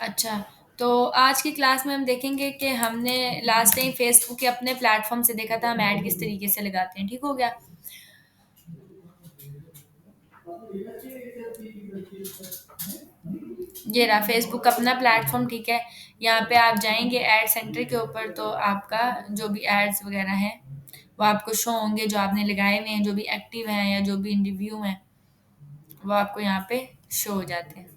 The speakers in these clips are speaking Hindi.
अच्छा, तो आज की क्लास में हम देखेंगे कि हमने लास्ट टाइम फ़ेसबुक के अपने प्लेटफ़ॉर्म से देखा था हम ऐड किस तरीके से लगाते हैं, ठीक हो गया? ये रहा फ़ेसबुक अपना प्लेटफ़ॉर्म, ठीक है? यहाँ पे आप जाएँगे ऐड सेंटर के ऊपर तो आपका जो भी एड्स वग़ैरह हैं, वो आपको शो होंगे जो आपने लगाए हुए हैं, जो भी एक्टिव हैं या जो भी इन रिव्यू हैं, वो आपको यहाँ पे शो हो जाते हैं।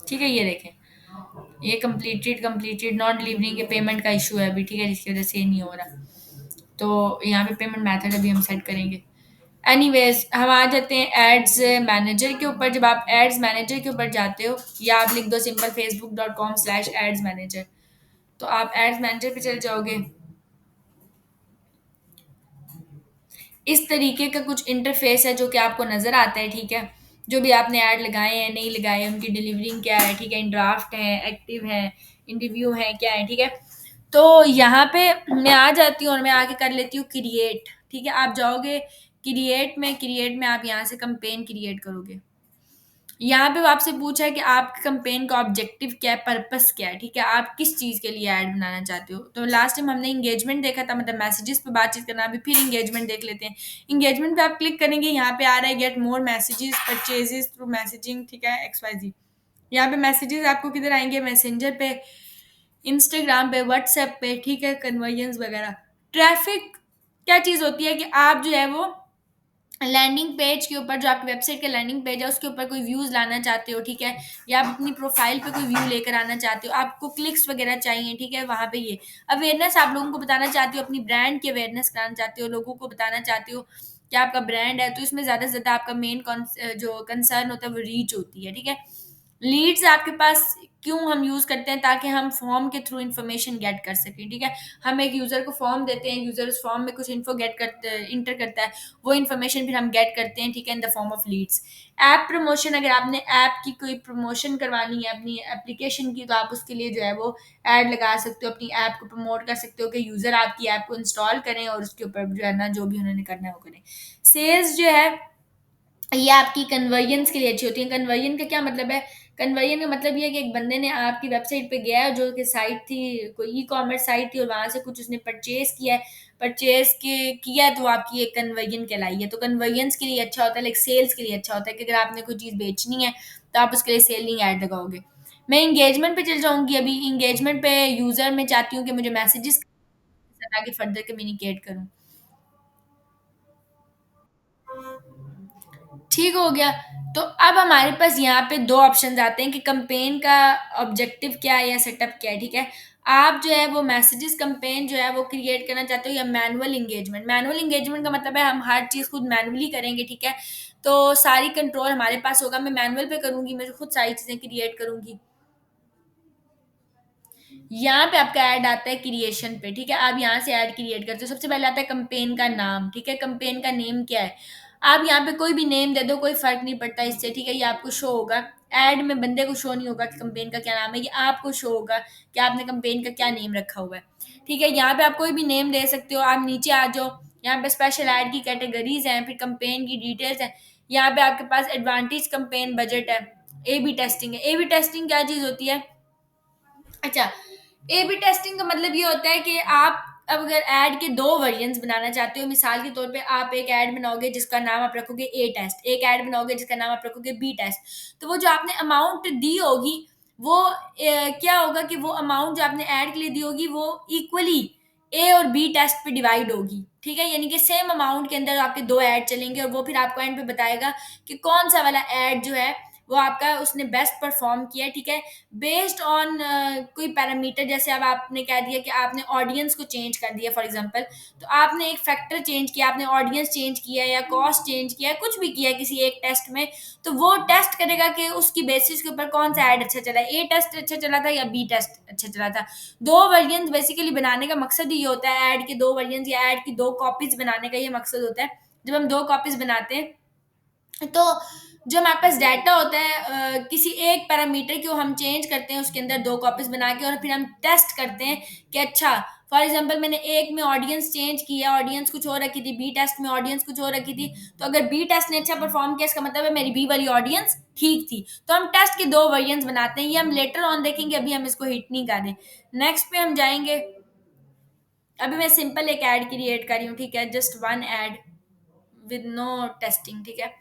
ठीक है, ये देखें। ये कंप्लीटेड नॉट डिलीवरिंग के पेमेंट का इशू है अभी, ठीक है, जिसकी वजह से ये नहीं हो रहा। तो यहाँ पे पेमेंट मेथड अभी हम सेट करेंगे। एनीवेज हम आ जाते हैं एड्स मैनेजर के ऊपर। जब आप एड्स मैनेजर के ऊपर जाते हो या आप लिख दो सिंपल facebook.com/एड्स मैनेजर, तो आप एड्स मैनेजर पे चले जाओगे। इस तरीके का कुछ इंटरफेस है जो कि आपको नज़र आता है, ठीक है? जो भी आपने ऐड लगाए हैं, नहीं लगाए हैं, उनकी डिलीवरिंग क्या है, ठीक है? इन ड्राफ्ट हैं, एक्टिव हैं, इन रिव्यू हैं, क्या है, ठीक है? तो यहाँ पे मैं आ जाती हूँ और मैं आके कर लेती हूँ क्रिएट, ठीक है? आप जाओगे क्रिएट में आप यहाँ से कैंपेन क्रिएट करोगे। यहाँ पे वो आपसे पूछा है कि आपके कैंपेन का ऑब्जेक्टिव क्या है, पर्पस क्या है, ठीक है? आप किस चीज़ के लिए ऐड बनाना चाहते हो? तो लास्ट टाइम हमने एंगेजमेंट देखा था, मतलब मैसेजेस पे बातचीत करना, अभी फिर एंगेजमेंट देख लेते हैं। एंगेजमेंट पे आप क्लिक करेंगे, यहाँ पे आ रहा है get more messages, purchases through messaging, ठीक है? XYZ। यहाँ पे मैसेजेस आपको किधर आएँगे? मैसेंजर पे, इंस्टाग्राम पे, व्हाट्सएप पे, ठीक है? कन्वर्जन्स वगैरह। ट्रैफ़िक क्या चीज़ होती है कि आप जो है वो लैंडिंग पेज के ऊपर, जो आपकी वेबसाइट का लैंडिंग पेज है उसके ऊपर कोई व्यूज़ लाना चाहते हो, ठीक है? या आप अपनी प्रोफ़ाइल पे कोई व्यू लेकर आना चाहते हो, आपको क्लिक्स वगैरह चाहिए, ठीक है? वहाँ पे ये अवेयरनेस आप लोगों को बताना चाहते हो, अपनी ब्रांड की अवेयरनेस कराना चाहते हो, लोगों को बताना चाहते हो कि आपका ब्रांड है, तो इसमें ज़्यादा से ज़्यादा आपका मेन जो कंसर्न होता है वो रीच होती है, ठीक है? लीड्स आपके पास क्यों हम यूज़ करते हैं? ताकि हम फॉर्म के थ्रू इन्फॉर्मेशन गेट कर सकें, ठीक है? हम एक यूज़र को फॉर्म देते हैं, यूज़र उस फॉर्म में कुछ इन्फो गेट करते इंटर करता है, वो इन्फॉर्मेशन फिर हम गेट करते हैं, ठीक है, in the form of leads. App promotion, अगर आपने ऐप की कोई प्रमोशन करवानी है अपनी एप्लीकेशन की, तो आप उसके लिए जो है वो ऐड लगा सकते हो, अपनी ऐप को प्रमोट कर सकते हो कि यूज़र आपकी ऐप को इंस्टॉल करें और उसके ऊपर जो है ना, जो भी उन्होंने करना है वो करें। सेल्स जो है ये आपकी कन्वर्जन्स के लिए अच्छी होती है। कन्वर्जन का क्या मतलब है? कन्वर्जन का मतलब ये है कि एक बंदे ने आपकी वेबसाइट पे गया है, जो कि साइट थी, कोई ई-कॉमर्स साइट थी और वहाँ से कुछ उसने परचेज़ किया है। परचेज़ के किया है तो आपकी एक कन्वर्जन कहलाई है। तो कन्वर्जन्स के लिए अच्छा होता है, लाइक सेल्स के लिए अच्छा होता है कि अगर आपने कोई चीज़ बेचनी है, तो आप उसके लिए सेलिंग ऐड लगाओगे। मैं एंगेजमेंट पे चली जाऊँगी अभी। एंगेजमेंट पे यूज़र मैं चाहती हूँ कि मुझे मैसेजेस आगे फर्दर कम्युनिकेट करूँ। ठीक हो गया। तो अब हमारे पास यहाँ पे 2 ऑप्शंस आते हैं कि कैंपेन का ऑब्जेक्टिव क्या है या सेटअप क्या है, ठीक है? आप जो है वो मैसेजेस कैंपेन जो है वो क्रिएट करना चाहते हो या मैनुअल एंगेजमेंट। मैनुअल एंगेजमेंट का मतलब है हम हर चीज़ खुद मैनुअली करेंगे, ठीक है? तो सारी कंट्रोल हमारे पास होगा, मैं मैनुअल पे करूँगी, मैं खुद सारी चीज़ें क्रिएट करूँगी। यहाँ पे आपका ऐड आता है क्रिएशन पे, ठीक है? आप यहाँ से ऐड क्रिएट करते हो। सबसे पहले आता है कैंपेन का नाम, ठीक है? कैंपेन का नेम क्या है? आप यहाँ पे कोई भी नेम दे दो, कोई फ़र्क नहीं पड़ता इससे, ठीक है? ये आपको शो होगा। ऐड में बंदे को शो नहीं होगा कि कैंपेन का क्या नाम है, ये आपको शो होगा कि आपने कैंपेन का क्या नेम रखा हुआ है, ठीक है? यहाँ पे आप कोई भी नेम दे सकते हो। आप नीचे आ जाओ, यहाँ पे स्पेशल ऐड की कैटेगरीज़ हैं, फिर कैंपेन की डिटेल्स हैं। यहाँ पे आपके पास एडवांटेज कैंपेन बजट है, ए-बी टेस्टिंग है। ए-बी टेस्टिंग क्या चीज़ होती है? अच्छा, ए-बी टेस्टिंग का मतलब ये होता है कि आप अब अगर ऐड के 2 वेरिएंट्स बनाना चाहते हो, मिसाल के तौर पे आप एक ऐड बनाओगे जिसका नाम आप रखोगे ए टेस्ट, एक ऐड बनाओगे जिसका नाम आप रखोगे बी टेस्ट। तो वो जो आपने अमाउंट दी होगी, वो क्या होगा कि वो अमाउंट जो आपने ऐड के लिए दी होगी, वो इक्वली ए और बी टेस्ट पे डिवाइड होगी, ठीक है? यानी कि सेम अमाउंट के अंदर आपके 2 ऐड चलेंगे और वो फिर आपको एंड पे बताएगा कि कौन-सा वाला ऐड जो है, वो आपका उसने बेस्ट परफ़ॉर्म किया है, ठीक है? बेस्ड ऑन कोई पैरामीटर, जैसे अब आपने कह दिया कि आपने ऑडियंस को चेंज कर दिया फॉर एग्जांपल, तो आपने एक फैक्टर चेंज किया, आपने ऑडियंस चेंज किया है या कॉस्ट चेंज किया है, कुछ भी किया है किसी एक टेस्ट में, तो वो टेस्ट करेगा कि उसकी बेसिस के ऊपर कौन सा ऐड अच्छा चला है, ए टेस्ट अच्छा चला था या बी टेस्ट अच्छा चला था। दो वेरिएंट्स बेसिकली बनाने का मकसद ही ये होता है, ऐड के दो वेरिएंट्स या ऐड की दो कॉपीज बनाने का ये मकसद होता है। जब हम दो कॉपीज बनाते हैं, तो जो हमारे पास डाटा होता है, किसी एक पैरामीटर को हम चेंज करते हैं उसके अंदर 2 कॉपीज़ बना के और फिर हम टेस्ट करते हैं कि अच्छा फॉर एग्जांपल मैंने एक में ऑडियंस चेंज किया, ऑडियंस कुछ और रखी थी, बी टेस्ट में ऑडियंस कुछ और रखी थी, तो अगर बी टेस्ट ने अच्छा परफॉर्म किया इसका मतलब है मेरी बी वाली ऑडियंस ठीक थी। तो हम टेस्ट के दो वर्जन बनाते हैं, ये हम लेटर ऑन देखेंगे, अभी हम इसको हिट नहीं कर रहे। नेक्स्ट पे हम जाएंगे, अभी मैं सिंपल एक ऐड क्रिएट कर रही हूँ, ठीक है, just one ad with no testing, ठीक है।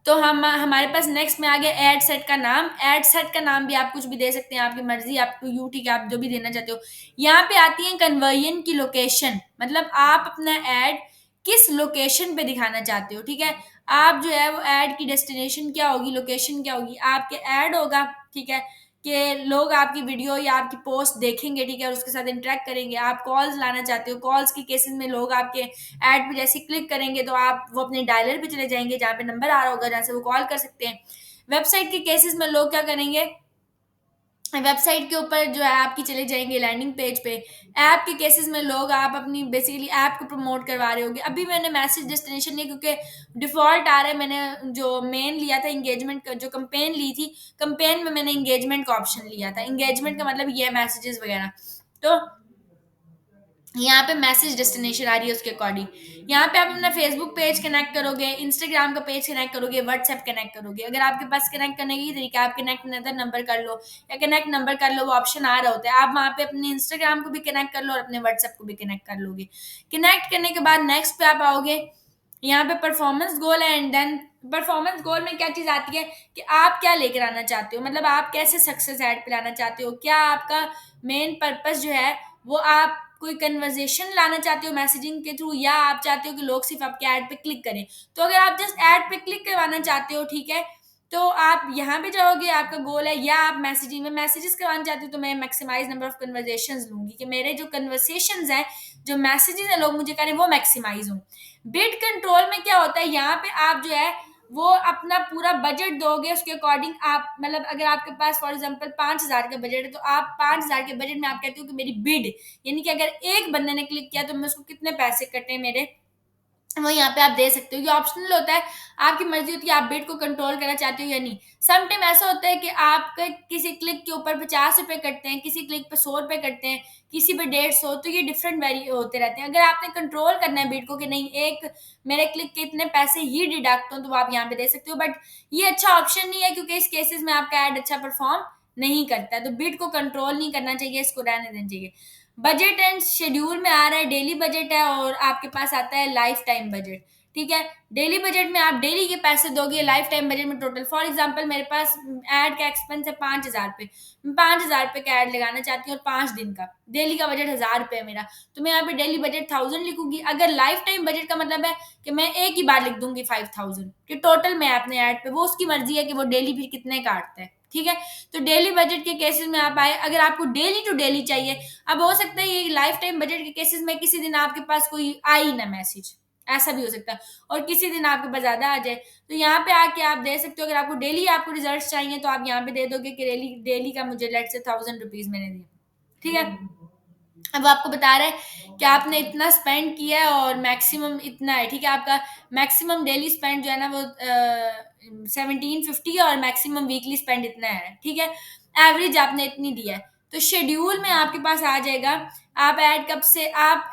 तो हम हमारे पास नेक्स्ट में आ गया एड सेट का नाम। एड सेट का नाम भी आप कुछ भी दे सकते हैं, आपकी मर्जी, आपको यू ठीक है, आप जो भी देना चाहते हो। यहाँ पे आती है कन्वर्जन की लोकेशन, मतलब आप अपना एड किस लोकेशन पे दिखाना चाहते हो, ठीक है। आप जो है वो एड की डेस्टिनेशन क्या होगी, लोकेशन क्या होगी, आपके एड होगा, ठीक है, कि लोग आपकी वीडियो या आपकी पोस्ट देखेंगे, ठीक है, और उसके साथ इंटरेक्ट करेंगे। आप कॉल्स लाना चाहते हो, कॉल्स के केसेस में लोग आपके ऐड पे जैसे क्लिक करेंगे तो आप वो अपने डायलर पे चले जाएंगे जहाँ पे नंबर आ रहा होगा, जहाँ से वो कॉल कर सकते हैं। वेबसाइट के केसेस में लोग क्या करेंगे, वेबसाइट के ऊपर जो है आपकी चले जाएंगे लैंडिंग पेज पे। ऐप के केसेस में लोग आप अपनी बेसिकली ऐप को प्रमोट करवा रहे होगे। अभी मैंने मैसेज डेस्टिनेशन लिया क्योंकि डिफॉल्ट आ रहा है, मैंने जो मेन लिया था इंगेजमेंट का, जो कंपेन ली थी, कंपेन में मैंने इंगेजमेंट का ऑप्शन लिया था। इंगेजमेंट का मतलब ये है मैसेजेस वगैरह। तो यहाँ पे मैसेज डेस्टिनेशन आ रही है उसके अकॉर्डिंग। यहाँ पे आप अपना फेसबुक पेज कनेक्ट करोगे, इंस्टाग्राम का पेज कनेक्ट करोगे, व्हाट्सएप कनेक्ट करोगे। अगर आपके पास कनेक्ट करने की तरीका, आप कनेक्ट नदर नंबर कर लो या कनेक्ट नंबर कर लो, वो ऑप्शन आ रहा होता है। आप वहाँ पे अपने इंस्टाग्राम को भी कनेक्ट कर लो और अपने व्हाट्सएप को भी कनेक्ट कर लोगे। कनेक्ट करने के बाद नेक्स्ट पे आप आओगे, यहाँ पे परफॉर्मेंस गोल है, एंड देन परफॉर्मेंस गोल में क्या चीज आती है कि आप क्या लेकर आना चाहते हो, मतलब आप कैसे सक्सेस ऐड पे लाना चाहते हो। क्या आपका मेन पर्पस जो है वो आप कोई कन्वर्जेशन लाना चाहते हो मैसेजिंग के थ्रू, या आप चाहते हो कि लोग सिर्फ आपके ऐड पे क्लिक करें। तो अगर आप जस्ट ऐड पे क्लिक करवाना चाहते हो, ठीक है, तो आप यहाँ पे जाओगे, आपका गोल है, या आप मैसेजिंग में मैसेजेस करवाना चाहते हो, तो मैं मैक्सिमाइज नंबर ऑफ कन्वर्जेशन लूंगी कि मेरे जो कन्वर्सेशन हैं, जो मैसेजेस है लोग मुझे करें, वो मैक्सिमाइज हो। बिड कंट्रोल में क्या होता है, यहाँ पे आप जो है वो अपना पूरा बजट दोगे, उसके अकॉर्डिंग आप, मतलब अगर आपके पास फॉर एग्जांपल 5,000 का बजट है, तो आप 5,000 के बजट में आप कहते हो कि मेरी बिड, यानी कि अगर एक बंदे ने क्लिक किया तो मैं उसको कितने पैसे कटे मेरे, वो यहाँ पे आप दे सकते हो। ये ऑप्शनल होता है, आपकी मर्जी होती है आप बिड को कंट्रोल करना चाहते हो या नहीं। सम टाइम ऐसा होता है कि आपके किसी क्लिक के ऊपर 50 रुपए कटते हैं, किसी क्लिक पे 100 रुपए कटते हैं, किसी पे 150, तो ये डिफरेंट वेरी होते रहते हैं। अगर आपने कंट्रोल करना है बिड को कि नहीं, एक मेरे क्लिक के इतने पैसे ही डिडक्ट हो, तो वो आप यहाँ पे दे सकते हो। बट ये अच्छा ऑप्शन नहीं है क्योंकि इस केसेस में आपका एड अच्छा परफॉर्म नहीं करता है, तो बिड को कंट्रोल नहीं करना चाहिए, इसको रहने देना चाहिए। बजट एंड शेड्यूल में आ रहा है, डेली बजट है और आपके पास आता है लाइफ टाइम बजट, ठीक है। डेली बजट में आप डेली के पैसे दोगे, लाइफ टाइम बजट में टोटल, फॉर एग्जांपल मेरे पास ऐड का एक्सपेंस है 5,000 रुपये, मैं 5,000 रुपये का ऐड लगाना चाहती हूँ और 5 दिन का, डेली का बजट 1,000 रुपये है मेरा, तो मैं यहाँ पे डेली बजट 1,000 लिखूंगी। अगर लाइफ टाइम बजट का मतलब है कि मैं एक ही बार लिख दूंगी 5,000 कि टोटल मैं अपने ऐड पे, वो उसकी मर्जी है कि वो डेली फिर कितने काटता है, ठीक है। तो डेली बजट के केसेस में आप आए, अगर आपको डेली टू डेली चाहिए, अब हो सकता है ये लाइफ टाइम बजट के केसेस में किसी दिन आपके पास कोई आई ना मैसेज, ऐसा भी हो सकता है, और किसी दिन आपके पास ज्यादा आ जाए, तो यहाँ पे आके आप दे सकते हो। अगर आपको डेली आपको रिजल्ट चाहिए तो आप यहाँ पे दे दोगे कि डेली डेली का मुझे लेट से 1,000 रुपीज मैंने दिए, ठीक है। अब आपको बता रहा है कि आपने इतना स्पेंड किया है और मैक्सिमम इतना है, ठीक है। आपका मैक्सिमम डेली स्पेंड जो है ना वो 1750 है और मैक्सिमम वीकली स्पेंड इतना है, ठीक है। एवरेज आपने इतनी दिया है। तो शेड्यूल में आपके पास आ जाएगा, आप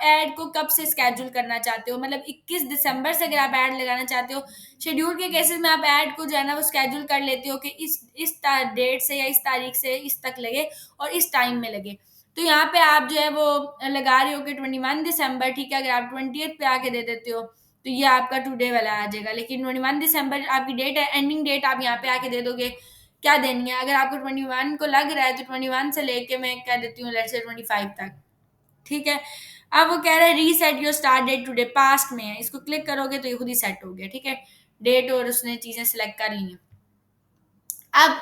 ऐड को कब से स्केड्यूल करना चाहते हो, मतलब 21 दिसंबर से अगर आप ऐड लगाना चाहते हो। शेड्यूल के केसेस में आप ऐड को जो है ना वो स्केड्यूल कर लेते हो कि इस डेट से या इस तारीख से इस तक लगे और इस टाइम में लगे। तो यहाँ पे आप जो है वो लगा रहे हो कि 21 दिसंबर, ठीक है। अगर आप 20th पे आके दे देते हो तो ये आपका टुडे वाला आ जाएगा, लेकिन 21 दिसंबर आपकी डेट है, एंडिंग डेट आप यहाँ पे आके दे दोगे क्या देनी है। अगर आपको 21 को लग रहा है तो 21 से लेके मैं कह देती हूँ लेट्स से 25 तक, ठीक है। अब वो कह रहा है reset your start date today, past में है, इसको क्लिक करोगे तो ये खुद ही सेट हो गया, ठीक है। डेट और उसने चीजें सिलेक्ट कर ली हैं। अब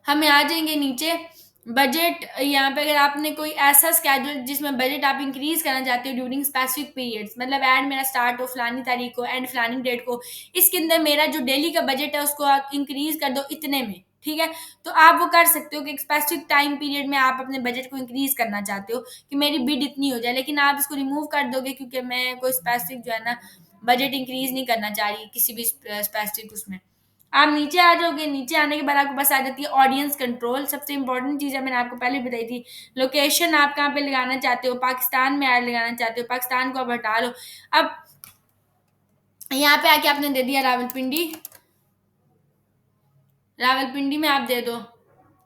हमें आ जाएंगे नीचे बजट, यहाँ पे अगर आपने कोई ऐसा स्केड्यूल जिसमें बजट आप इंक्रीज करना चाहते हो ड्यूरिंग स्पेसिफिक पीरियड्स, मतलब ऐड मेरा स्टार्ट हो फलानी तारीख को, एंड फलानी डेट को, इसके अंदर मेरा जो डेली का बजट है उसको आप इंक्रीज कर दो इतने में, ठीक है। तो आप वो कर सकते हो कि एक स्पेसिफिक टाइम पीरियड में आप अपने बजट को इंक्रीज करना चाहते हो कि मेरी बिड इतनी हो जाए, लेकिन आप इसको रिमूव कर दोगे क्योंकि मैं कोई स्पेसिफिक जो है ना बजट इंक्रीज नहीं करना चाह रही किसी भी स्पेसिफिक उसमें। आप नीचे आ जाओगे, नीचे आने के बाद आपके पास आ जाती है ऑडियंस कंट्रोल। सबसे इंपॉर्टेंट चीज़ है, मैंने आपको पहले बताई थी। लोकेशन आप कहाँ पे लगाना चाहते हो, पाकिस्तान में ऐड लगाना चाहते हो, पाकिस्तान को आप हटा लो। अब यहाँ पे आके आपने दे दिया रावलपिंडी, रावलपिंडी में आप दे दो,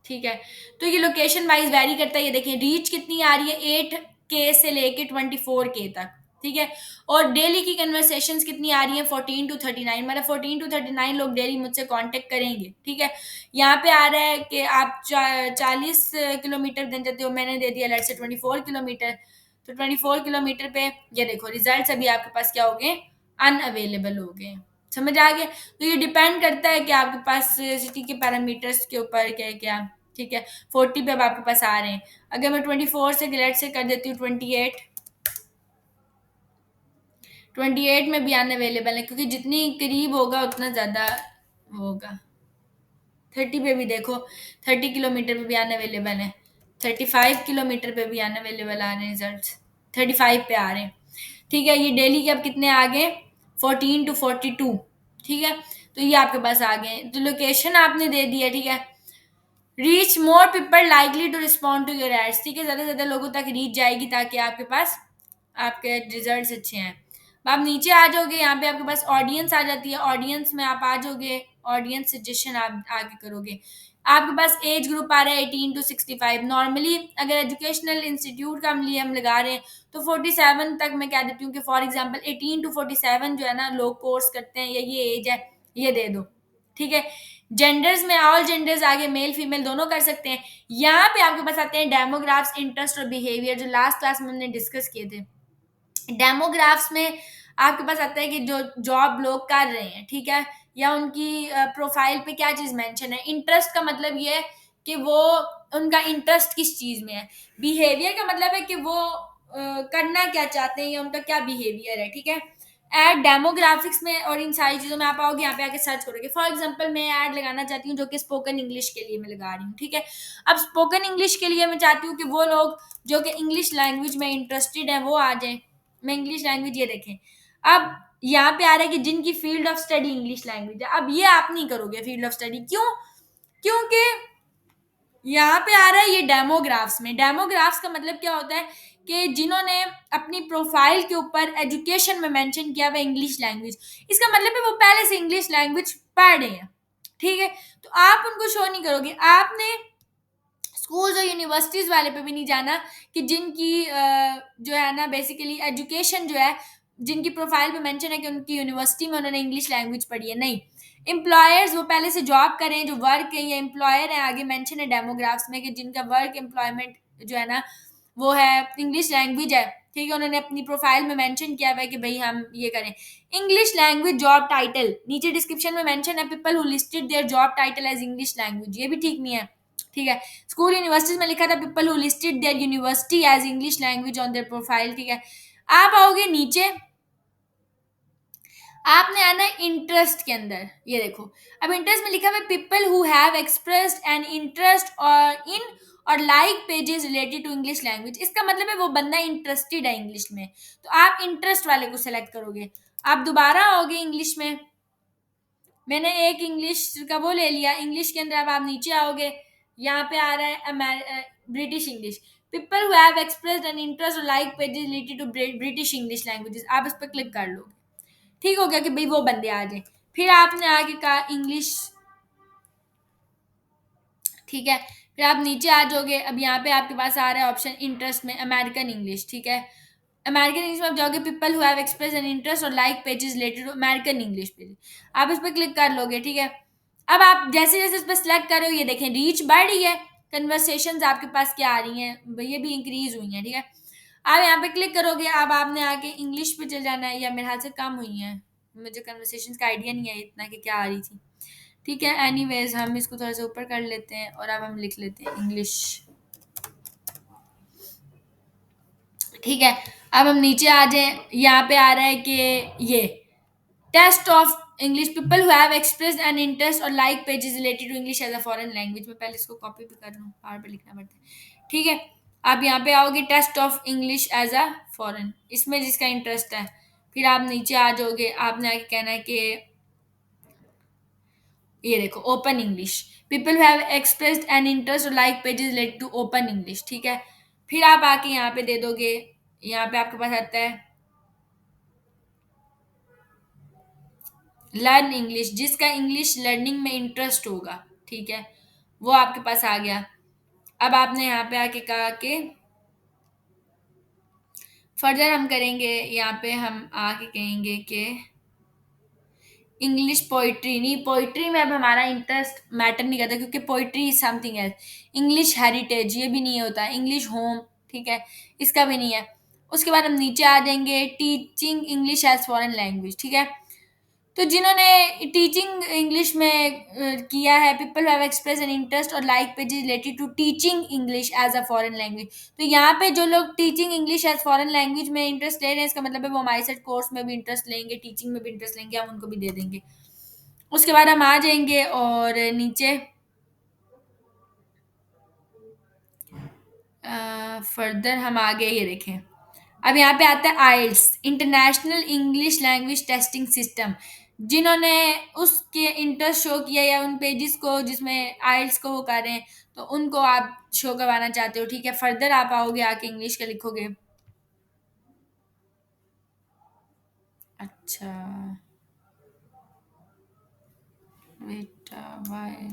ठीक है। तो ये लोकेशन वाइज वैरी करता है। ये देखिए रीच कितनी आ रही है, 8K से लेके 24K तक, ठीक है। और डेली की कन्वर्सेशंस कितनी आ रही है, 14 to 39, मतलब 14 to 39 लोग डेली मुझसे कांटेक्ट करेंगे, ठीक है। यहाँ पे आ रहा है कि आप 40 किलोमीटर देना चाहते हो, मैंने दे दिया लेट से 24 किलोमीटर। तो 24 किलोमीटर पे ये देखो रिजल्ट अभी आपके पास क्या हो गए, अनअवेलेबल हो गए। समझ आ गया। तो ये डिपेंड करता है कि आपके पास सिटी के पैरामीटर्स के ऊपर क्या है क्या, ठीक है। 40 पे अब आपके पास आ रहे हैं। अगर मैं 24 से ग्रेड से कर देती हूँ 28, 28 में भी आने अवेलेबल है, क्योंकि जितनी करीब होगा उतना ज़्यादा होगा। 30 पे भी देखो, 30 किलोमीटर पे भी आने अवेलेबल है, 35 किलोमीटर पे भी आने अवेलेबल आ रहे हैं रिजल्ट, 35 पे आ रहे हैं, ठीक है। ये डेली के अब कितने आ गए, 14 to 42, ठीक है। तो ये आपके पास आ गए। तो लोकेशन आपने दे दी है, ठीक है। Reach more people likely to respond to your ads, ठीक है, ज़्यादा से ज़्यादा लोगों तक रीच जाएगी ताकि आपके पास आपके रिजल्ट्स अच्छे हैं। अब आप नीचे आ जाओगे, यहाँ पे आपके पास ऑडियंस आ जाती है, ऑडियंस में आप आ जाओगे, ऑडियंस सजेशन आप आगे करोगे। आपके पास एज ग्रुप आ रहा है 18 to 65। नॉर्मली अगर एजुकेशनल इंस्टीट्यूट का हम लिए हम लगा रहे हैं तो 47 तक मैं कह देती हूँ कि फॉर एग्जांपल 18 to 47 जो है ना लोग कोर्स करते हैं, या ये एज है, ये दे दो, ठीक है। जेंडर्स में ऑल जेंडर्स आगे मेल फीमेल दोनों कर सकते हैं। यहाँ पे आपके पास आते हैं डेमोग्राफ्स, इंटरेस्ट और बिहेवियर, जो लास्ट क्लास में हमने डिस्कस किए थे। डेमोग्राफ्स में आपके पास आता है कि जो जॉब लोग कर रहे हैं, ठीक है, या उनकी प्रोफाइल पे क्या चीज़ मेंशन है। इंटरेस्ट का मतलब ये है कि वो उनका इंटरेस्ट किस चीज़ में है। बिहेवियर का मतलब है कि वो करना क्या चाहते हैं या उनका क्या बिहेवियर है, ठीक है। एड डेमोग्राफिक्स में और इन सारी चीज़ों में आप आओगे, यहाँ पे आके सर्च करोगे। फॉर एग्जांपल मैं ऐड लगाना चाहती हूँ जो कि स्पोकन इंग्लिश के लिए मैं लगा रही हूँ, ठीक है। अब स्पोकन इंग्लिश के लिए मैं चाहती हूँ कि वो लोग जो कि इंग्लिश लैंग्वेज में इंटरेस्टेड हैं वो आ जाएं। मैं इंग्लिश लैंग्वेज ये देखें, अब यहाँ पे आ रहा है कि जिनकी field of study English language है। अब ये आप नहीं करोगे फील्ड ऑफ स्टडी, क्यों? क्योंकि यहाँ पे आ रहा है ये डेमोग्राफ्स में। डेमोग्राफ्स का मतलब क्या होता है कि जिन्होंने अपनी प्रोफाइल के ऊपर एजुकेशन में मेंशन किया हुआ इंग्लिश लैंग्वेज, इसका मतलब है वो पहले से इंग्लिश लैंग्वेज पढ़ रहे हैं, ठीक है। तो आप उनको शो नहीं करोगे। आपने स्कूल्स और यूनिवर्सिटीज़ वाले पे भी नहीं जाना कि जिनकी जो है ना बेसिकली एजुकेशन जो है, जिनकी प्रोफाइल पे मेंशन है कि उनकी यूनिवर्सिटी में उन्होंने इंग्लिश लैंग्वेज पढ़ी है, नहीं। एम्प्लॉयर्स वो पहले से जॉब करें, जो वर्क है या एम्प्लॉयर है, आगे मेंशन है डेमोग्राफ्स में कि जिनका वर्क एम्प्लॉयमेंट जो है ना वो है इंग्लिश लैंग्वेज है, ठीक है। उन्होंने अपनी प्रोफाइल में मेंशन किया हुआ है कि भाई हम ये करें इंग्लिश लैंग्वेज जॉब टाइटल। नीचे डिस्क्रिप्शन में मेंशन है people who listed their job title as English language, ये भी ठीक नहीं है, ठीक है। स्कूल यूनिवर्सिटीज में लिखा था people who listed their university as English language on their profile, ठीक है। आप आओगे नीचे, आपने आना है इंटरेस्ट के अंदर, ये देखो। अब इंटरेस्ट में लिखा हुआ है people who have expressed an interest और इन और like pages related to English language, इसका मतलब है वो बंदा इंटरेस्टेड है इंग्लिश में, तो आप इंटरेस्ट वाले को सेलेक्ट करोगे। आप दोबारा आओगे इंग्लिश में, मैंने एक इंग्लिश का वो ले लिया, इंग्लिश के अंदर अब आप नीचे आओगे, यहाँ पे आ रहा है British English. People who have expressed an interest और like pages related to British English languages, आप इस पर क्लिक कर लोगे, ठीक हो गया कि भाई वो बंदे आ जाए। फिर आपने आगे कहा इंग्लिश, ठीक है। फिर आप नीचे आ जाओगे, अब यहाँ पे आपके पास आ रहा है ऑप्शन इंटरेस्ट में अमेरिकन इंग्लिश, ठीक है। अमेरिकन इंग्लिश में आप जाओगे people who have express an interest और like pages related to American English page, आप इस पर क्लिक कर लोगे, ठीक है। अब आप जैसे जैसे इस पर सेलेक्ट कर रहे हो, ये देखें रीच बढ़ रही है, कन्वर्सेशन आपके पास क्या आ रही हैं, ये भी इंक्रीज हुई हैं, ठीक है। आप यहाँ पे क्लिक करोगे, अब आपने आके इंग्लिश पे चल जाना है, या मेरे हाथ से कम हुई है, मुझे कन्वर्सेशन का आइडिया नहीं है इतना कि क्या आ रही थी, ठीक है। एनीवेज हम इसको थोड़ा सा ऊपर कर लेते हैं और अब हम लिख लेते हैं इंग्लिश, ठीक है। अब हम नीचे आ जाएं, यहाँ पे आ रहा है कि ये test of English people who have expressed an interest और like pages related to English as a foreign language. मैं पहले इसको कॉपी भी कर लूँ, बार बार लिखना पड़ता है, ठीक है। आप यहाँ पे आओगे test of English as a foreign, इसमें जिसका इंटरेस्ट है, फिर आप नीचे आ जाओगे, आपने आगे कहना है कि ये देखो open English, people have expressed an interest like pages let to open English, ठीक है। फिर आप आके यहाँ पे दे दोगे, यहाँ पे आपके पास आता है लर्न इंग्लिश, जिसका इंग्लिश लर्निंग में इंटरेस्ट होगा, ठीक है, वो आपके पास आ गया। अब आपने यहाँ पे आके कहा कि फर्दर हम करेंगे, यहाँ पे हम आके कहेंगे कि इंग्लिश पोइट्री, नहीं पोइट्री में अब हमारा इंटरेस्ट मैटर नहीं करता, क्योंकि poetry is something else. English heritage ये भी नहीं होता, इंग्लिश होम, ठीक है, इसका भी नहीं है। उसके बाद हम नीचे आ जाएंगे teaching English as foreign language, ठीक है। तो जिन्होंने टीचिंग इंग्लिश में किया है, people have express an interest और like pages related to teaching English as a foreign language. तो यहाँ पे जो लोग teaching English as foreign language में इंटरेस्ट ले रहे हैं, इसका मतलब है वो हमारे साथ कोर्स में भी इंटरेस्ट लेंगे, टीचिंग में भी इंटरेस्ट लेंगे, हम उनको भी दे देंगे। उसके बाद हम आ जाएंगे और नीचे फर्दर हम आगे ये देखें। अब यहाँ पे आता है IELTS, international English language testing system. जिन्होंने उसके इंटरेस्ट शो किया या उन पेजेस को जिसमें आइल्स को वो कर रहे हैं, तो उनको आप शो करवाना चाहते हो, ठीक है। फर्दर आप आओगे आके इंग्लिश का लिखोगे। अच्छा, बेटा वाई,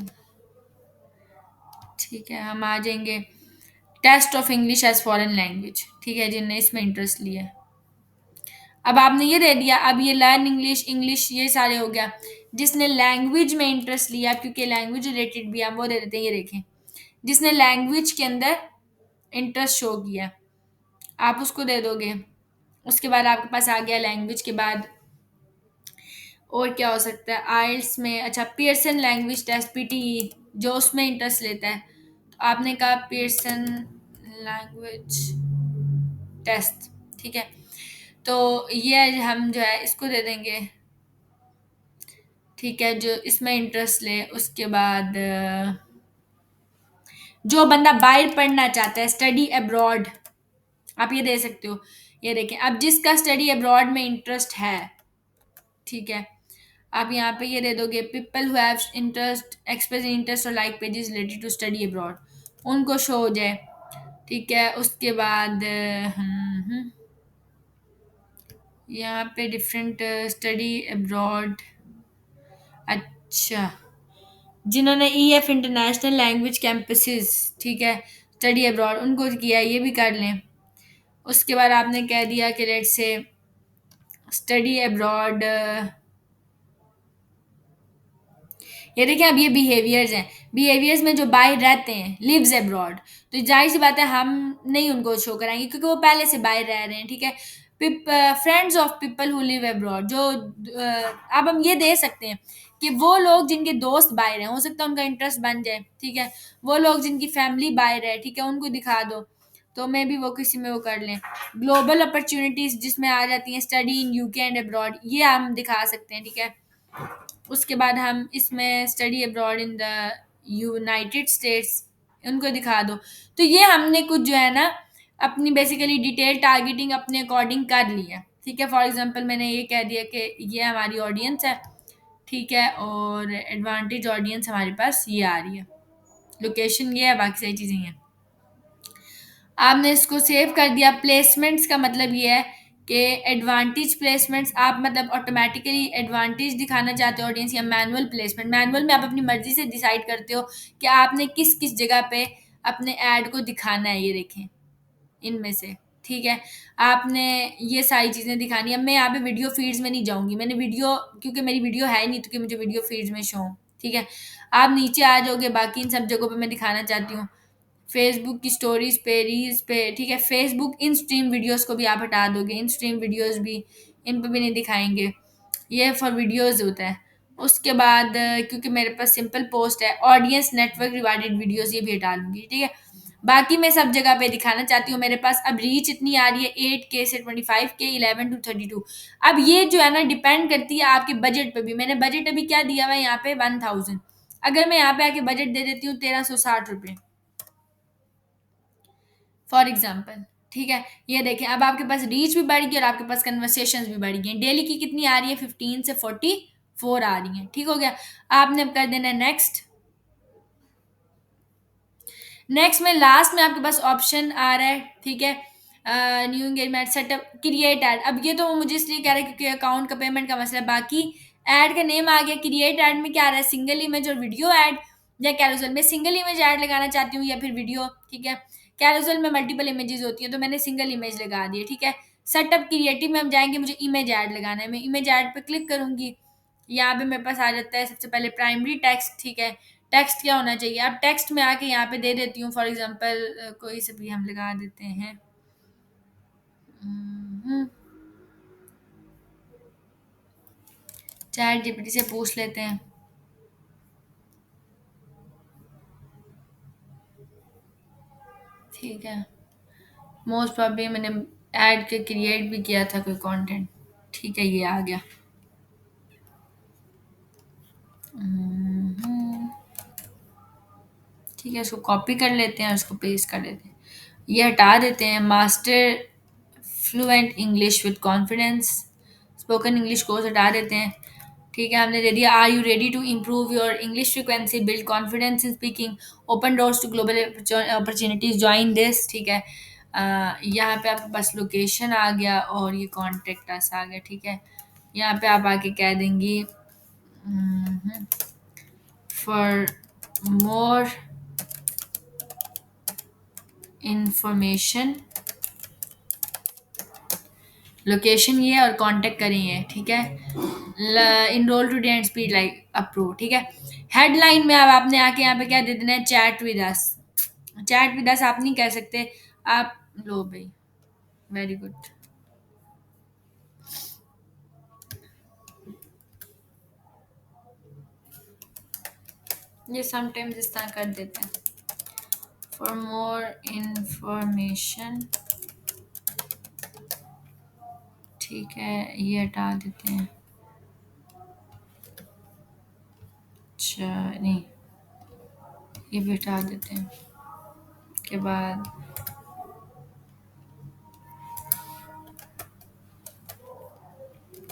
ठीक है, हम आ जाएंगे test of English as foreign language, ठीक है, जिनने इसमें इंटरेस्ट लिया है। अब आपने ये दे दिया, अब ये लर्न इंग्लिश, इंग्लिश ये सारे हो गया। जिसने लैंग्वेज में इंटरेस्ट लिया, क्योंकि लैंग्वेज रिलेटेड भी हम वो दे देते हैं, ये देखें, जिसने लैंग्वेज के अंदर इंटरेस्ट शो किया, आप उसको दे दोगे। उसके बाद आपके पास आ गया लैंग्वेज के बाद और क्या हो सकता है आइल्स में, अच्छा पियर्सन लैंग्वेज टेस्ट पीटीई, जो उसमें इंटरेस्ट लेता है, तो आपने कहा पियर्सन लैंग्वेज टेस्ट, ठीक है। तो ये हम जो है इसको दे देंगे, ठीक है, जो इसमें इंटरेस्ट ले। उसके बाद जो बंदा बाहर पढ़ना चाहता है, स्टडी अब्रॉड, आप ये दे सकते हो। ये देखें, अब जिसका स्टडी अब्रॉड में इंटरेस्ट है, ठीक है, आप यहाँ पे ये दे दोगे people who have interest express interest और like pages related to study abroad, उनको शो हो जाए, ठीक है। उसके बाद यहाँ पे डिफरेंट स्टडी अब्रॉड, अच्छा, जिन्होंने ईएफ इंटरनेशनल लैंग्वेज कैंपसेस, ठीक है, स्टडी अब्रॉड, उनको किया है, ये भी कर लें। उसके बाद आपने कह दिया कि लेट से स्टडी अब्रॉड, ये देखिए अब ये बिहेवियर्स हैं, बिहेवियर्स में जो बाहर रहते हैं लिव्स अब्रॉड, तो जाहिर सी बात है हम नहीं उनको शो कराएंगे, क्योंकि वो पहले से बाहर रह रहे हैं, ठीक है। Friends of people who live abroad, जो अब हम ये दे सकते हैं कि वो लोग जिनके दोस्त बाहर हैं, हो सकता है उनका इंटरेस्ट बन जाए, ठीक है। वो लोग जिनकी फैमिली बाहर है, ठीक है, उनको दिखा दो, तो मे भी वो किसी में वो कर लें। ग्लोबल अपॉर्चुनिटीज जिसमें आ जाती हैं study in UK and abroad, ये हम दिखा सकते हैं, ठीक है। उसके बाद हम इसमें study abroad in the United states, उनको दिखा दो। तो ये हमने कुछ जो है ना अपनी बेसिकली डिटेल टारगेटिंग अपने अकॉर्डिंग कर ली है, ठीक है। फॉर एग्जांपल मैंने ये कह दिया कि ये हमारी ऑडियंस है, ठीक है, और एडवांटेज ऑडियंस हमारे पास ये आ रही है, लोकेशन ये है, बाकी सारी चीज़ें हैं। आपने इसको सेव कर दिया। प्लेसमेंट्स का मतलब ये है कि एडवांटेज प्लेसमेंट्स, आप मतलब ऑटोमेटिकली एडवांटेज दिखाना चाहते हो ऑडियंस, या मैनुअल प्लेसमेंट, मैनुअल में आप अपनी मर्जी से डिसाइड करते हो कि आपने किस किस जगह पे अपने ऐड को दिखाना है, ये देखें इनमें से, ठीक है। आपने ये सारी चीज़ें दिखानी है। अब मैं यहाँ पे वीडियो फीड्स में नहीं जाऊँगी, मैंने वीडियो, क्योंकि मेरी वीडियो है नहीं तो कि मुझे वीडियो फीड्स में शो हो, ठीक है। आप नीचे आ जाओगे, बाकी इन सब जगहों पे मैं दिखाना चाहती हूँ, फेसबुक की स्टोरीज पे, रील्स पे, ठीक है। फेसबुक इन स्ट्रीम वीडियोस को भी आप हटा दोगे, इन स्ट्रीम वीडियोस भी, इन पे भी नहीं दिखाएंगे, ये फॉर वीडियोस होता है। उसके बाद क्योंकि मेरे पास सिंपल पोस्ट है, ऑडियंस नेटवर्क रिवार्डेड वीडियोस, ये भी हटा लूँगी, ठीक है। बाकी मैं सब जगह पे दिखाना चाहती हूँ। मेरे पास अब रीच इतनी आ रही है 8K से 25K, 11 to 32। अब ये जो है ना डिपेंड करती है आपके बजट पे भी। मैंने बजट अभी क्या दिया हुआ है यहाँ पे 1000, अगर मैं यहाँ पे आके बजट दे देती हूँ 1360 रुपये फॉर एग्जाम्पल, ठीक है। ये देखें अब आपके पास रीच भी बढ़ गई और आपके पास कन्वर्सेशन भी बढ़ गई। डेली की कितनी आ रही है 15 से 4 आ रही हैं, ठीक हो गया। आपने अब कर देना है नेक्स्ट। नेक्स्ट में लास्ट में आपके पास ऑप्शन आ रहा है, ठीक है, new engagement setup create add. अब ये तो मुझे इसलिए कह रहा है क्योंकि अकाउंट का पेमेंट का मसला है। बाकी ऐड का नेम आ गया। क्रिएट ऐड में क्या आ रहा है, सिंगल इमेज और वीडियो ऐड या कैरोसेल में सिंगल इमेज ऐड लगाना चाहती हूँ या फिर वीडियो, ठीक है। कैरोसेल में मल्टीपल इमेजेस होती हैं तो मैंने सिंगल इमेज लगा दी है, ठीक है। सेटअप क्रिएटिव में हम जाएंगे, मुझे इमेज ऐड लगाना है, मैं इमेज ऐड पे क्लिक करूंगी। यहाँ पे मेरे पास आ जाता है सबसे पहले प्राइमरी टेक्स्ट, ठीक है। टेक्स्ट क्या होना चाहिए, अब टेक्स्ट में आके यहाँ पे दे देती हूँ, फॉर एग्जांपल कोई से भी हम लगा देते हैं। चैट जीपीटी से पूछ लेते हैं, ठीक है। मोस्ट प्रॉब्ली मैंने ऐड के क्रिएट भी किया था कोई कंटेंट, ठीक है, ये आ गया। हम्म, ठीक है, इसको कॉपी कर लेते हैं और इसको पेस्ट कर लेते हैं। ये हटा देते हैं, master fluent English with confidence spoken English course हटा देते हैं, ठीक है। हमने दे दिया, are you ready to improve your English frequency, build confidence in speaking, open doors to global opportunities, join this, ठीक है। यहाँ पे आपके पास लोकेशन आ गया और ये कॉन्टेक्ट अस आ गया, ठीक है। यहाँ पे आप आके कह देंगी फॉर मोर इंफॉर्मेशन, लोकेशन ये है और कांटेक्ट करें ये, ठीक है। Enrol to and speed like approve, ठीक है। हेडलाइन में अब आपने आके यहाँ पे क्या दे देना है, chat with us. Chat with us आप नहीं कह सकते, आप लो भाई, वेरी गुड। ये समटाइम्स इस तरह कर देते हैं, फॉर मोर इंफॉर्मेशन, ठीक है, ये हटा देते हैं। अच्छा नहीं, ये भी हटा देते हैं के बाद,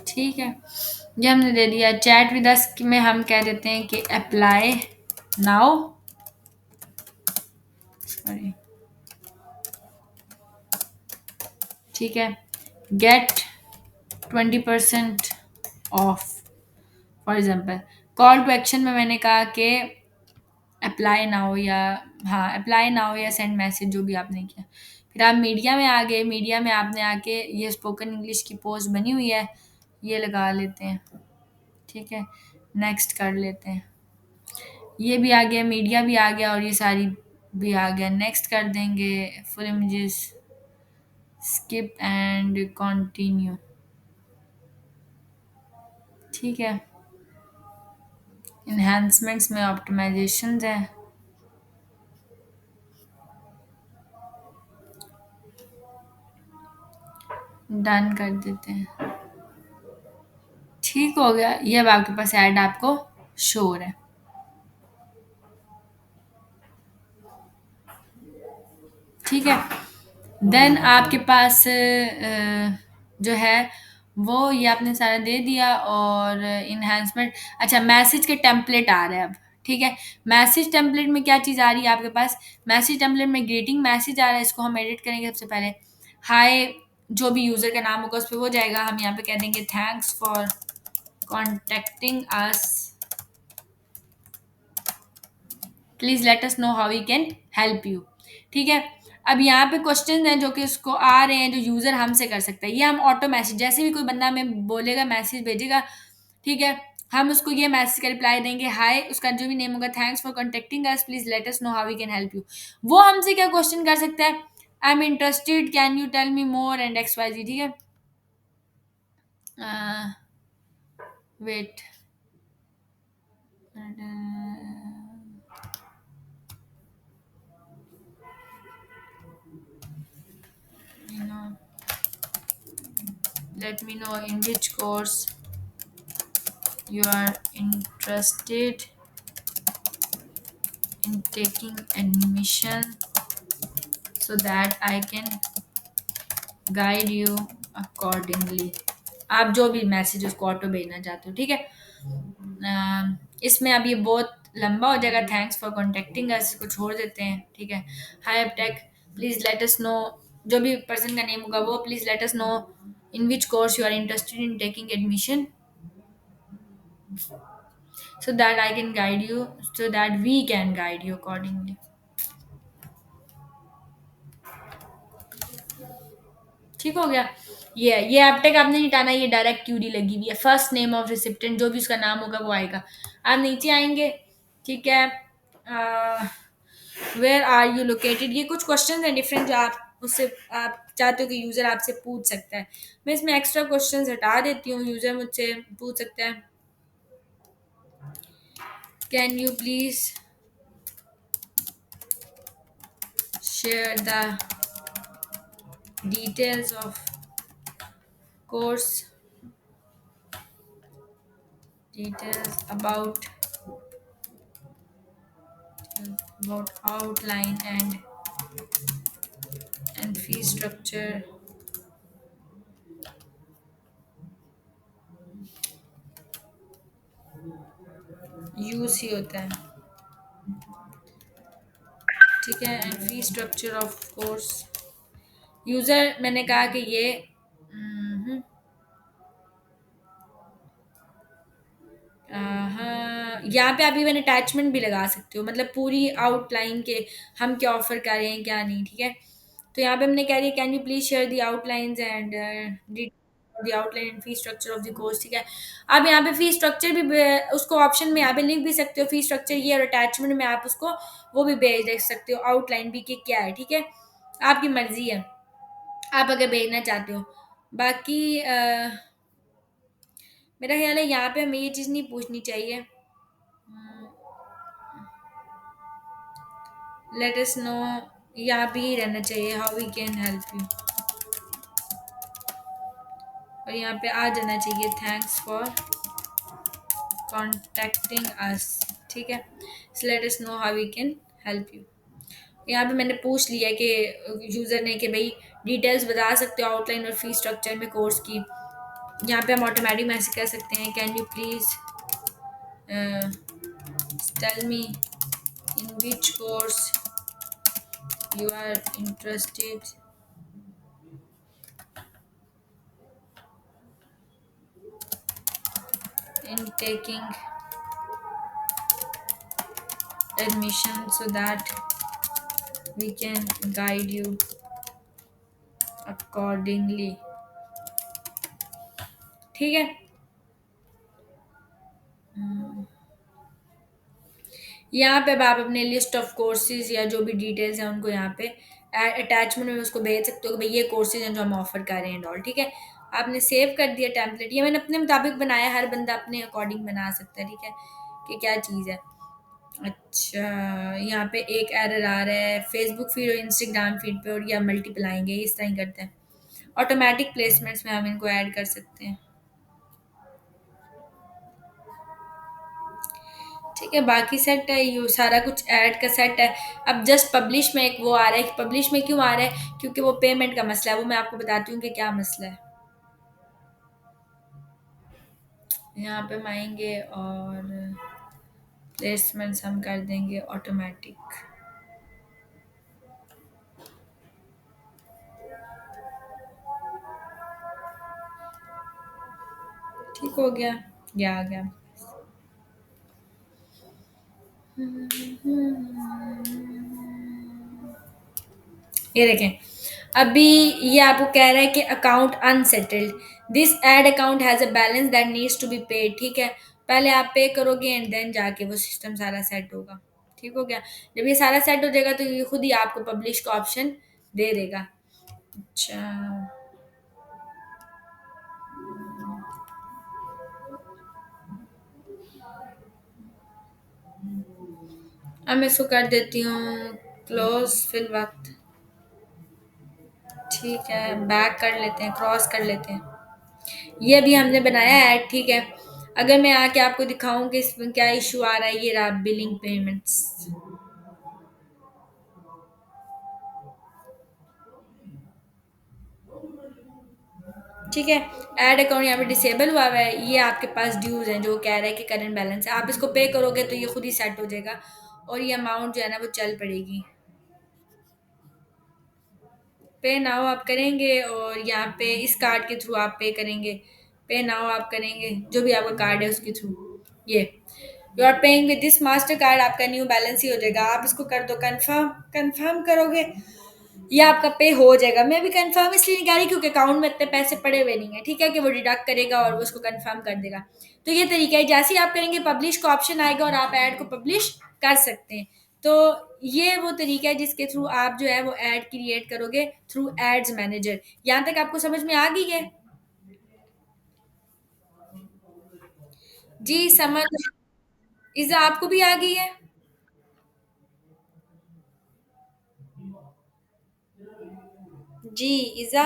ठीक है। ये हमने दे दिया। चैट विद अस में हम कह देते हैं कि अप्लाई नाउ, सॉरी, ठीक है, get 20% off, for example. Call to action में मैंने कहा कि अप्लाई नाउ या, हाँ, अप्लाई नाउ या सेंड मैसेज, जो भी आपने किया। फिर आप मीडिया में आ गए, मीडिया में आपने आके ये स्पोकन इंग्लिश की पोस्ट बनी हुई है, ये लगा लेते हैं, ठीक है। नेक्स्ट कर लेते हैं, ये भी आ गया, मीडिया भी आ गया और ये सारी भी आ गया। नेक्स्ट कर देंगे, full images, skip and continue, ठीक है। इन्हांसमेंट्स में ऑप्टिमाइजेशंस है, डन कर देते हैं, ठीक हो गया। ये अब आपके पास ऐड आपको शो हो रहा है, ठीक है। देन आपके पास जो है वो ये आपने सारा दे दिया और इन्हांसमेंट। अच्छा, मैसेज के टेम्पलेट आ रहे हैं अब, ठीक है। मैसेज टेम्पलेट में क्या चीज़ आ रही है आपके पास, मैसेज टेम्पलेट में ग्रीटिंग मैसेज आ रहा है, इसको हम एडिट करेंगे। सबसे पहले हाय, जो भी यूज़र का नाम होगा उस पर वो जाएगा, हम यहाँ पे कह देंगे thanks for contacting us, please let us know how we can help you, ठीक है। अब यहाँ पे क्वेश्चन हैं जो कि उसको आ रहे हैं, जो यूजर हमसे कर सकता है। ये हम ऑटो मैसेज, जैसे भी कोई बंदा हमें बोलेगा, मैसेज भेजेगा, ठीक है, हम उसको ये मैसेज का रिप्लाई देंगे, हाय, उसका जो भी नेम होगा, thanks for contacting us, please let us know how we can help you. वो हमसे क्या क्वेश्चन कर सकता है, I am interested, can you tell me more and X Y Z, ठीक है। Wait, you know, let me know in which course you are interested in taking admission so that I can guide you accordingly। आप जो भी मैसेज उसको ऑटो भेजना चाहते हो, ठीक है। इसमें अब ये बहुत लंबा हो जाएगा। थैंक्स फॉर कॉन्टेक्टिंग अस को छोड़ देते हैं, ठीक है। High uptake, please let us know, जो भी पर्सन का नेम होगा वो please let us know in which course you are interested in taking admission so that I can guide you, so that we can guide you accordingly. ठीक हो गया। ये एपटेक आपने नहीं टाना, ये डायरेक्ट क्यूरी लगी हुई है। फर्स्ट नेम ऑफ रिसिप्टेंट, जो भी उसका नाम होगा वो आएगा। आप नीचे आएंगे, ठीक है। वेयर आर यू लोकेटेड, ये कुछ क्वेश्चन हैं डिफरेंट जो आप उससे आप चाहते हो कि यूजर आपसे पूछ सकता है। मैं इसमें एक्स्ट्रा क्वेश्चन हटा देती हूँ, यूजर मुझसे पूछ सकता है can you please share the details of course, details about outline and fee structure, use ही होता है, ठीक है। And fee structure of course, user मैंने कहा कि ये हाँ, यहाँ पे आप इवन अटैचमेंट भी लगा सकते हो, मतलब पूरी आउटलाइन के हम क्या ऑफर कर रहे हैं क्या नहीं, ठीक है। तो यहाँ पे हमने कह रही है can you please share the outlines and the outline and fee structure of the course, ठीक है। आप यहाँ पे फी स्ट्रक्चर भी उसको ऑप्शन में यहाँ पे लिख भी सकते हो, फी स्ट्रक्चर ये, और अटैचमेंट में आप उसको वो भी भेज दे सकते हो आउटलाइन भी कि क्या है, ठीक है। आपकी मर्जी है, आप अगर भेजना चाहते हो। बाकी मेरा ख्याल है यहाँ पे हमें ये चीज़ नहीं पूछनी चाहिए। लेट अस नो, यहाँ भी रहना चाहिए how we can help you, और यहाँ पे आ जाना चाहिए थैंक्स फॉर कॉन्टेक्टिंग अस, ठीक है। So let us know how we can help you. यहाँ पे मैंने पूछ लिया कि यूज़र ने कि भाई डिटेल्स बता सकते हो आउटलाइन और फी स्ट्रक्चर में कोर्स की। यहाँ पे हम ऑटोमेटिक मैसेज कर सकते हैं can you please tell me in which course you are interested in taking admission so that we can guide you accordingly, ठीक है। यहाँ पे अब आप अपने लिस्ट ऑफ कोर्सेज या जो भी डिटेल्स हैं उनको यहाँ पे अटैचमेंट में उसको भेज सकते हो कि भाई ये कोर्सेज हैं जो हम ऑफर कर रहे हैं ऑल, ठीक है। आपने सेव कर दिया टेम्पलेट, ये मैंने अपने मुताबिक बनाया, हर बंदा अपने अकॉर्डिंग बना सकता है, ठीक है, कि क्या चीज़ है। अच्छा, यहाँ पे एक एरर आ रहा है फेसबुक फीड और इंस्टाग्राम फीड पे, और या मल्टीपल आएंगे, इस तरह ही करते हैं। ऑटोमेटिक प्लेसमेंट्स में हम इनको ऐड कर सकते हैं, ठीक है। बाकी सेट है, यू सारा कुछ ऐड का सेट है। अब जस्ट पब्लिश में एक वो आ रहा है, कि पब्लिश में क्यों आ रहा है, क्योंकि वो पेमेंट का मसला है, वो मैं आपको बताती हूँ कि क्या मसला है। यहाँ पे हम आएंगे और प्लेसमेंट्स हम कर देंगे ऑटोमेटिक, ठीक हो गया, ये आ गया। ये देखें, अभी ये आपको कह रहा है कि account unsettled, this ad account has a balance that needs to be paid, ठीक है। पहले आप पे करोगे एंड देन जाके वो सिस्टम सारा सेट होगा, ठीक हो गया। जब ये सारा सेट हो जाएगा तो ये खुद ही आपको पब्लिश का ऑप्शन दे देगा। अच्छा, अब मैं इसको कर देती हूँ क्लोज फिल वक्त, ठीक है। बैक कर लेते हैं, क्रॉस कर लेते हैं। ये भी हमने बनाया है, ठीक है। अगर मैं आके आपको दिखाऊं कि इसमें क्या इशू आ रहा है, ये रहा बिलिंग पेमेंट्स, ठीक है? ऐड अकाउंट यहाँ पे डिसेबल हुआ हुआ है, ये आपके पास ड्यूज़ हैं जो कह रहा है कि करंट बैलेंस है। आप इसको पे करोगे तो ये खुद ही सेट हो जाएगा और ये अमाउंट जो है ना वो चल पड़ेगी। पे नाउ आप करेंगे और यहाँ पे इस कार्ड के थ्रू आप पे करेंगे। पे नाउ आप करेंगे, जो भी आपका कार्ड है उसके थ्रू। ये you are paying with this master card, आपका न्यू बैलेंस ही हो जाएगा। आप इसको कर दो कंफर्म, कंफर्म करोगे ये आपका पे हो जाएगा। मैं भी कंफर्म इसलिए नहीं कह रही क्योंकि अकाउंट में इतने पैसे पड़े हुए नहीं है, ठीक है, कि वो डिडक्ट करेगा और वो उसको कंफर्म कर देगा। तो ये तरीका है, जैसे ही आप करेंगे पब्लिश का ऑप्शन आएगा और आप ऐड को पब्लिश कर सकते हैं। तो ये वो तरीका है जिसके थ्रू आप जो है वो ऐड क्रिएट करोगे थ्रू एड्स मैनेजर। यहाँ तक आपको समझ में आ गई है? जी समझ। इज़ा आपको भी आ गई है? जी इज़ा।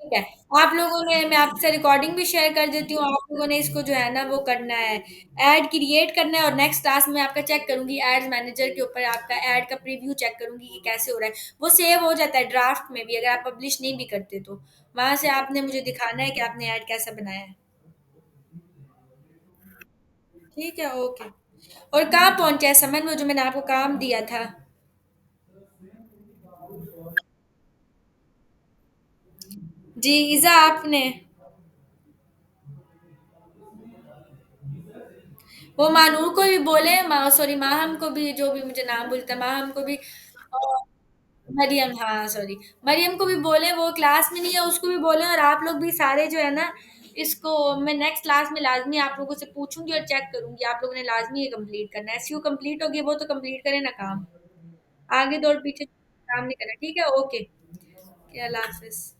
ठीक है। आप लोगों ने, मैं आपसे रिकॉर्डिंग भी शेयर कर देती हूँ, आप लोगों ने इसको जो है ना वो करना है, ऐड क्रिएट करना है और नेक्स्ट क्लास में आपका चेक करूँगी एड्स मैनेजर के ऊपर आपका ऐड का प्रीव्यू चेक करूँगी कि कैसे हो रहा है। वो सेव हो जाता है ड्राफ्ट में भी अगर आप पब्लिश नहीं भी करते तो। वहाँ से आपने मुझे दिखाना है कि आपने ऐड कैसा बनाया है। ठीक है, ओके। और कहाँ पहुँचा है समन वो जो मैंने आपको काम दिया था? जी, इज़ा आपने वो मानूर को भी बोले, सॉरी माहम को भी, जो भी मुझे नाम बोलता है माहम को भी, और मरियम, हाँ सॉरी, मरियम को भी बोले, वो क्लास में नहीं है उसको भी बोले, और आप लोग भी सारे जो है ना इसको मैं नेक्स्ट क्लास में लाजमी आप लोगों से पूछूंगी और चेक करूंगी। आप लोगों ने लाजमी ये कंप्लीट करना है। एसयू कंप्लीट होगी वो तो कंप्लीट करें ना काम, आगे दौड़ पीछे काम नहीं करना। ठीक है, ओके, अल्लाह हाफिज।